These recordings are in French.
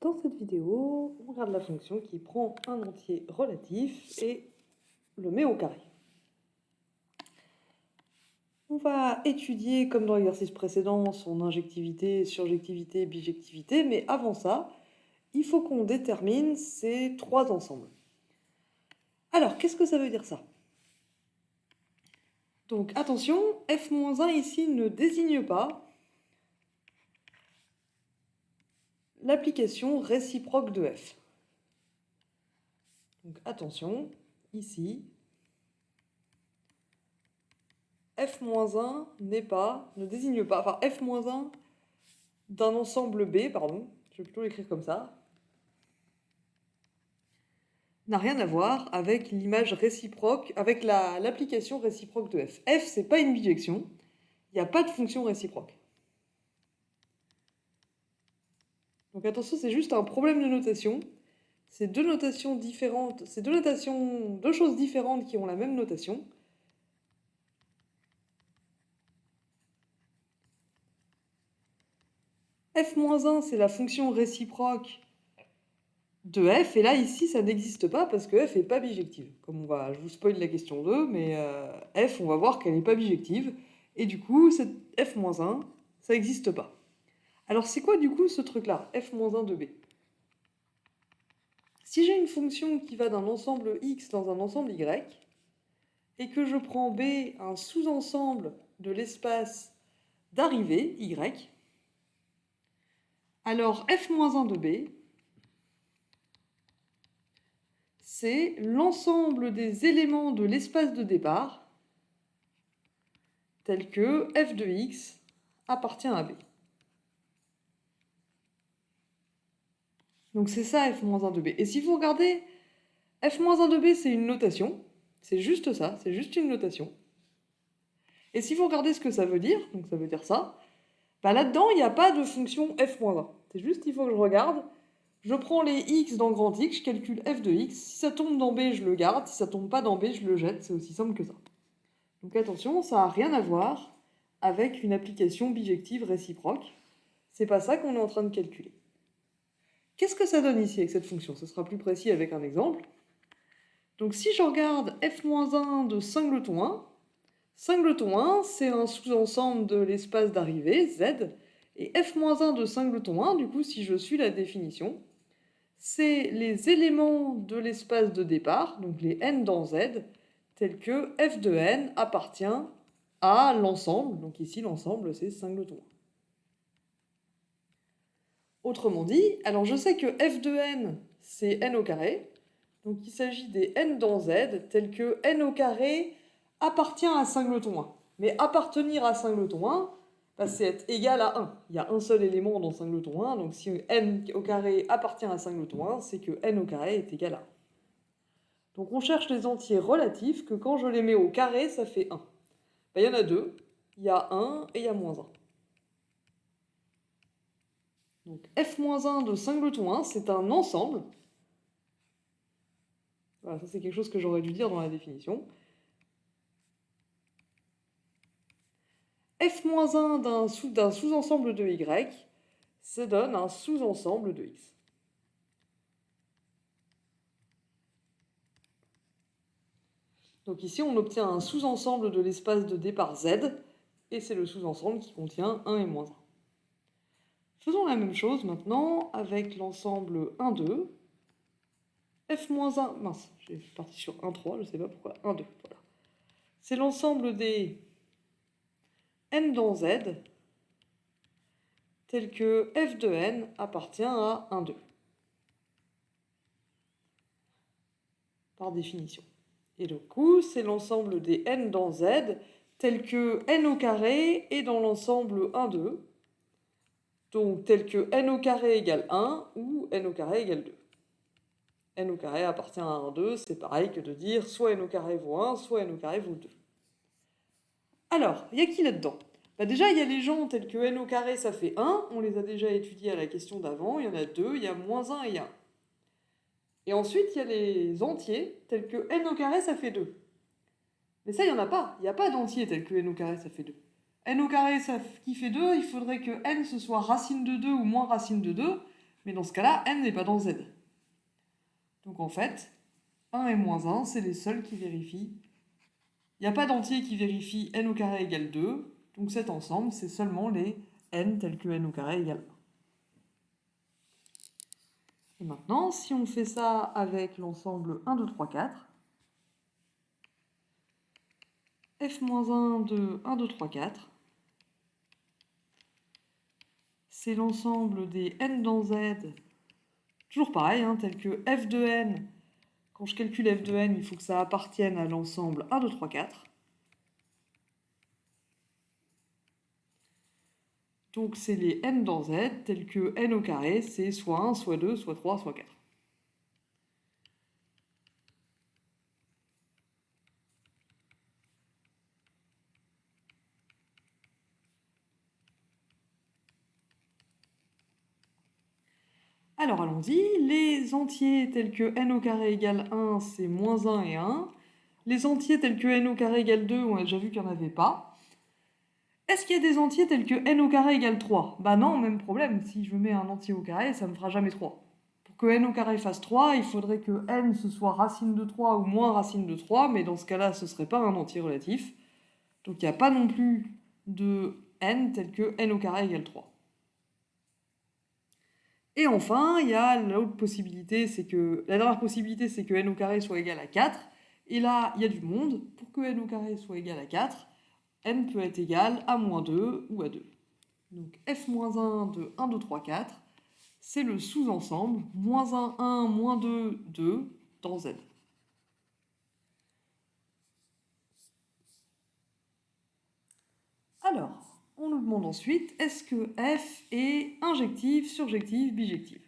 Dans cette vidéo, on regarde la fonction qui prend un entier relatif et le met au carré. On va étudier, comme dans l'exercice précédent, son injectivité, surjectivité, bijectivité, mais avant ça, il faut qu'on détermine ces trois ensembles. Alors, qu'est-ce que ça veut dire ça? Donc attention, f-1 ici ne désigne pas l'application réciproque de f. Donc attention, ici, f-1 ne désigne pas, enfin f-1 d'un ensemble B, pardon, je vais plutôt l'écrire comme ça, n'a rien à voir avec l'image réciproque, avec l'application réciproque de f. F, c'est pas une bijection, il n'y a pas de fonction réciproque. Donc attention, c'est juste un problème de notation. C'est deux notations différentes, c'est deux choses différentes qui ont la même notation. f-1, c'est la fonction réciproque de f, et là, ici, ça n'existe pas parce que f n'est pas bijective. Comme je vous spoil la question 2, mais f, on va voir qu'elle n'est pas bijective, et du coup, cette f-1, ça n'existe pas. Alors, c'est quoi, du coup, ce truc-là, f-1 de b? Si j'ai une fonction qui va d'un ensemble x dans un ensemble y, et que je prends b, un sous-ensemble de l'espace d'arrivée, y, alors f-1 de b, c'est l'ensemble des éléments de l'espace de départ, tel que f de x appartient à b. Donc c'est ça f-1 de b. Et si vous regardez, f-1 de b, c'est une notation. C'est juste ça, c'est juste une notation. Et si vous regardez ce que ça veut dire, donc ça veut dire ça, bah là-dedans, il n'y a pas de fonction f-1. C'est juste, il faut que je regarde. Je prends les x dans grand X, je calcule f de x. Si ça tombe dans b, je le garde. Si ça tombe pas dans b, je le jette. C'est aussi simple que ça. Donc attention, ça n'a rien à voir avec une application bijective réciproque. C'est pas ça qu'on est en train de calculer. Qu'est-ce que ça donne ici avec cette fonction? Ce sera plus précis avec un exemple. Donc si je regarde f-1 de singleton 1, singleton 1, c'est un sous-ensemble de l'espace d'arrivée, z, et f-1 de singleton 1, du coup, si je suis la définition, c'est les éléments de l'espace de départ, donc les n dans z, tels que f de n appartient à l'ensemble, donc ici l'ensemble c'est singleton 1. Autrement dit, alors je sais que f de n c'est n au carré, donc il s'agit des n dans z, tels que n au carré appartient à singleton 1. Mais appartenir à singleton 1, bah, c'est être égal à 1. Il y a un seul élément dans singleton 1, donc si n au carré appartient à singleton 1, c'est que n au carré est égal à 1. Donc on cherche les entiers relatifs que quand je les mets au carré, ça fait 1. Bah, il y en a deux, il y a 1 et il y a moins 1. Donc f-1 de singleton 1, c'est un ensemble. Voilà, ça c'est quelque chose que j'aurais dû dire dans la définition. f-1 d'un sous-ensemble de y, ça donne un sous-ensemble de x. Donc ici, on obtient un sous-ensemble de l'espace de départ z, et c'est le sous-ensemble qui contient 1 et moins 1. Faisons la même chose maintenant avec l'ensemble 1, 2. f-1, mince, j'ai parti sur 1, 3, je ne sais pas pourquoi, 1, 2, voilà. C'est l'ensemble des n dans z, tel que f de n appartient à 1, 2. Par définition. Et du coup, c'est l'ensemble des n dans z, tel que n au carré est dans l'ensemble 1, 2. Donc, tel que n au carré égale 1 ou n au carré égale 2. N au carré appartient à 1, 2, c'est pareil que de dire soit n au carré vaut 1, soit n au carré vaut 2. Alors, il y a qui là-dedans? Bah déjà, il y a les gens tels que n au carré, ça fait 1. On les a déjà étudiés à la question d'avant. Il y en a 2, il y a moins 1 et 1. Et ensuite, il y a les entiers tels que n au carré, ça fait 2. Mais ça, il n'y en a pas. Il n'y a pas d'entier tel que n au carré, ça fait 2. N au carré qui fait 2, il faudrait que n ce soit racine de 2 ou moins racine de 2. Mais dans ce cas-là, n n'est pas dans z. Donc en fait, 1 et moins 1, c'est les seuls qui vérifient. Il n'y a pas d'entier qui vérifie n au carré égale 2, donc cet ensemble, c'est seulement les n tels que n au carré égale 1. Et maintenant, si on fait ça avec l'ensemble 1, 2, 3, 4, f-1 de 1, 2, 3, 4, c'est l'ensemble des n dans z, toujours pareil, hein, tel que f de n. Quand je calcule f de n, il faut que ça appartienne à l'ensemble 1, 2, 3, 4. Donc c'est les n dans z, tels que n au carré, c'est soit 1, soit 2, soit 3, soit 4. Alors allons-y, les entiers tels que n au carré égale 1, c'est moins 1 et 1. Les entiers tels que n au carré égale 2, on a déjà vu qu'il n'y en avait pas. Est-ce qu'il y a des entiers tels que n au carré égale 3? Bah non, même problème, si je mets un entier au carré, ça ne me fera jamais 3. Pour que n au carré fasse 3, il faudrait que n ce soit racine de 3 ou moins racine de 3, mais dans ce cas-là, ce ne serait pas un entier relatif. Donc il n'y a pas non plus de n tel que n au carré égale 3. Et enfin, il y a l'autre possibilité, c'est que la dernière possibilité, c'est que n au carré soit égal à 4. Et là, il y a du monde. Pour que n au carré soit égal à 4, n peut être égal à moins 2 ou à 2. Donc f-1 de 1, 2, 3, 4, c'est le sous-ensemble moins 1, 1, moins 2, 2 dans z. Alors, on nous demande ensuite, est-ce que f est injective, surjective, bijective?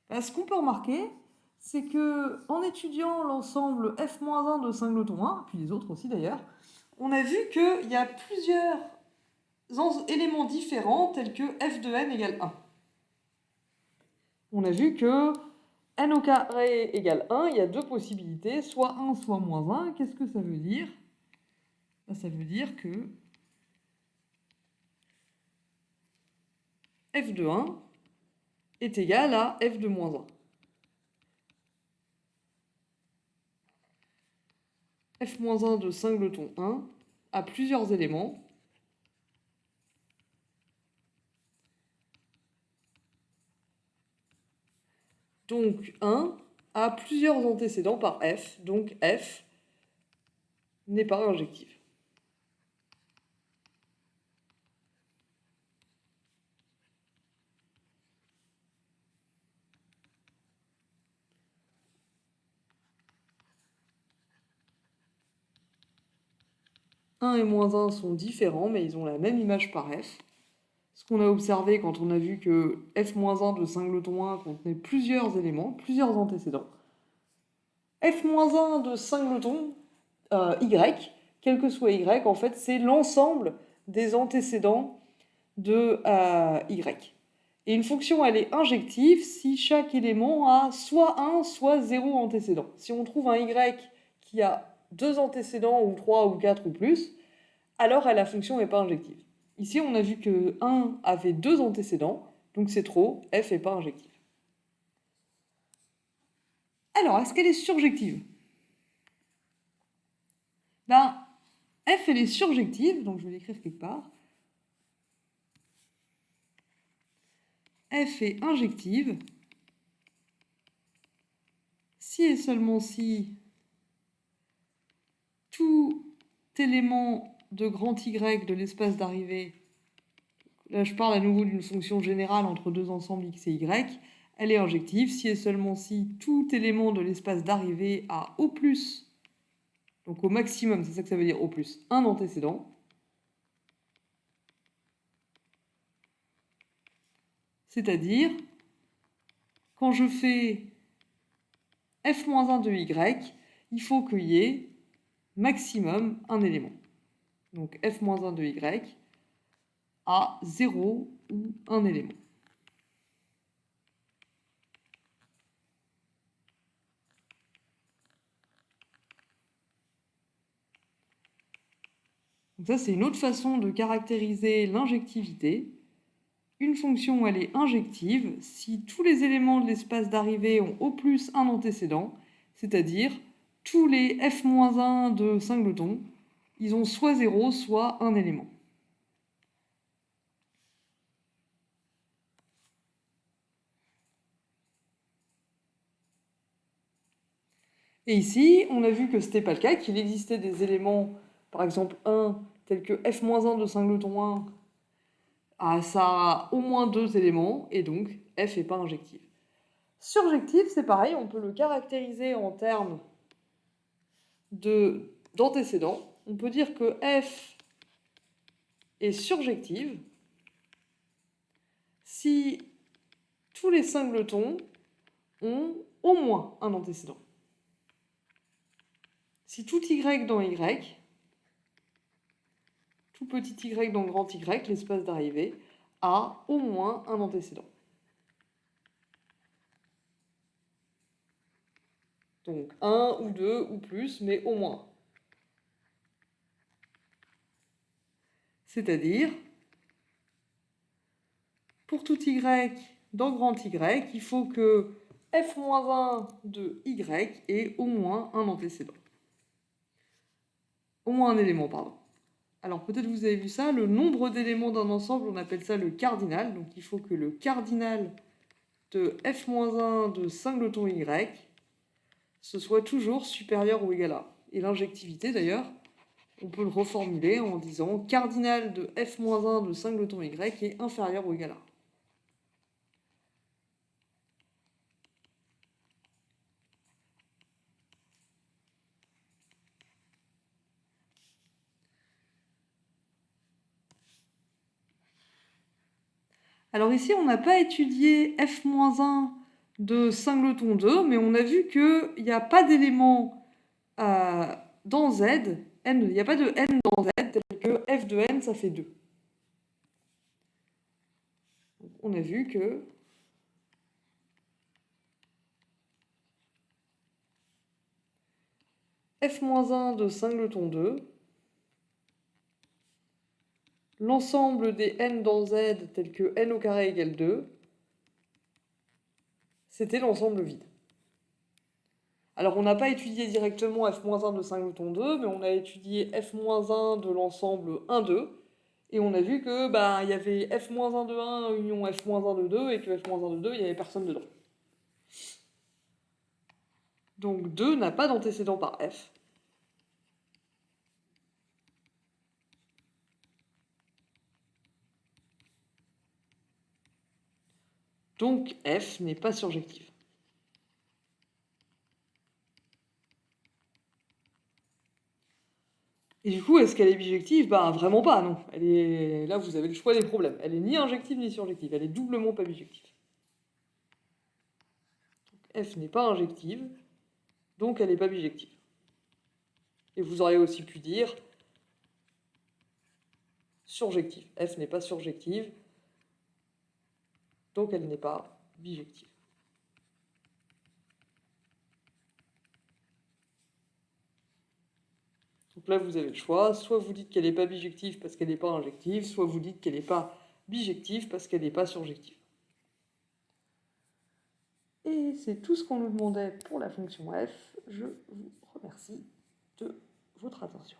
Ce qu'on peut remarquer, c'est que en étudiant l'ensemble f-1 de singleton 1, puis les autres aussi d'ailleurs, on a vu qu'il y a plusieurs éléments différents tels que f de n égale 1. On a vu que n au carré égale 1, il y a deux possibilités, soit 1, soit moins 1. Qu'est-ce que ça veut dire? Ça veut dire que f de 1 est égal à f de moins 1. f-1 de singleton 1 a plusieurs éléments. Donc 1 a plusieurs antécédents par f, donc f n'est pas injective. « 1 et moins 1 sont différents, mais ils ont la même image par f. Ce qu'on a observé quand on a vu que f-1 de singleton 1 contenait plusieurs éléments, plusieurs antécédents. f-1 de singleton y, quel que soit y, en fait, c'est l'ensemble des antécédents de y. Et une fonction, elle est injective si chaque élément a soit 1, soit 0 antécédent. Si on trouve un y qui a 2 antécédents, ou 3, ou 4, ou plus, alors la fonction n'est pas injective. Ici, on a vu que 1 avait 2 antécédents, donc c'est trop, f n'est pas injective. Alors, est-ce qu'elle est surjective? F, elle est surjective, donc je vais l'écrire quelque part. F est injective si et seulement si tout élément de grand Y de l'espace d'arrivée, là je parle à nouveau d'une fonction générale entre deux ensembles X et Y, elle est injective si et seulement si tout élément de l'espace d'arrivée a au plus, donc au maximum, c'est ça que ça veut dire au plus, un antécédent. C'est-à-dire, quand je fais f-1 de y, il faut qu'il y ait maximum un élément. Donc f-1 de y a 0 ou un élément. Donc ça, c'est une autre façon de caractériser l'injectivité. une fonction elle est injective si tous les éléments de l'espace d'arrivée ont au plus un antécédent, c'est-à-dire tous les f-1 de singleton, ils ont soit 0, soit un élément. Et ici, on a vu que ce n'était pas le cas, qu'il existait des éléments, par exemple 1, tels que f-1 de singleton 1, ça a au moins 2 éléments, et donc f n'est pas injective. Surjectif, c'est pareil, on peut le caractériser en termes d'antécédents. On peut dire que f est surjective si tous les singletons ont au moins un antécédent. Si tout y dans y, tout petit y dans grand y, l'espace d'arrivée, a au moins un antécédent. Donc 1 ou 2 ou plus, mais au moins. C'est-à-dire, pour tout y dans grand y, il faut que f-1 de y ait au moins un antécédent. Au moins un élément, pardon. Alors peut-être vous avez vu ça, le nombre d'éléments d'un ensemble, on appelle ça le cardinal. Donc il faut que le cardinal de f-1 de singleton y, ce soit toujours supérieur ou égal à. Et l'injectivité d'ailleurs, on peut le reformuler en disant cardinal de f-1 de singleton y est inférieur ou égal à. Alors ici, on n'a pas étudié f-1 de singleton 2, mais on a vu qu'il n'y a pas d'élément dans Z, n, il n'y a pas de n dans Z, tel que f de n, ça fait 2. On a vu que f-1 de singleton 2, l'ensemble des n dans Z, tel que n au carré égale 2, c'était l'ensemble vide. Alors on n'a pas étudié directement f-1 de singleton 2, mais on a étudié f-1 de l'ensemble 1, 2, et on a vu que il y avait f-1 de 1 union f-1 de 2, et que f-1 de 2, il n'y avait personne dedans. Donc 2 n'a pas d'antécédent par f. Donc f n'est pas surjective. Et du coup, est-ce qu'elle est bijective? Vraiment pas, non. Là, vous avez le choix des problèmes. Elle est ni injective ni surjective. Elle est doublement pas bijective. Donc, f n'est pas injective, donc elle n'est pas bijective. Et vous auriez aussi pu dire surjective. F n'est pas surjective, donc elle n'est pas bijective. Donc là, vous avez le choix. Soit vous dites qu'elle n'est pas bijective parce qu'elle n'est pas injective, soit vous dites qu'elle n'est pas bijective parce qu'elle n'est pas surjective. Et c'est tout ce qu'on nous demandait pour la fonction f. Je vous remercie de votre attention.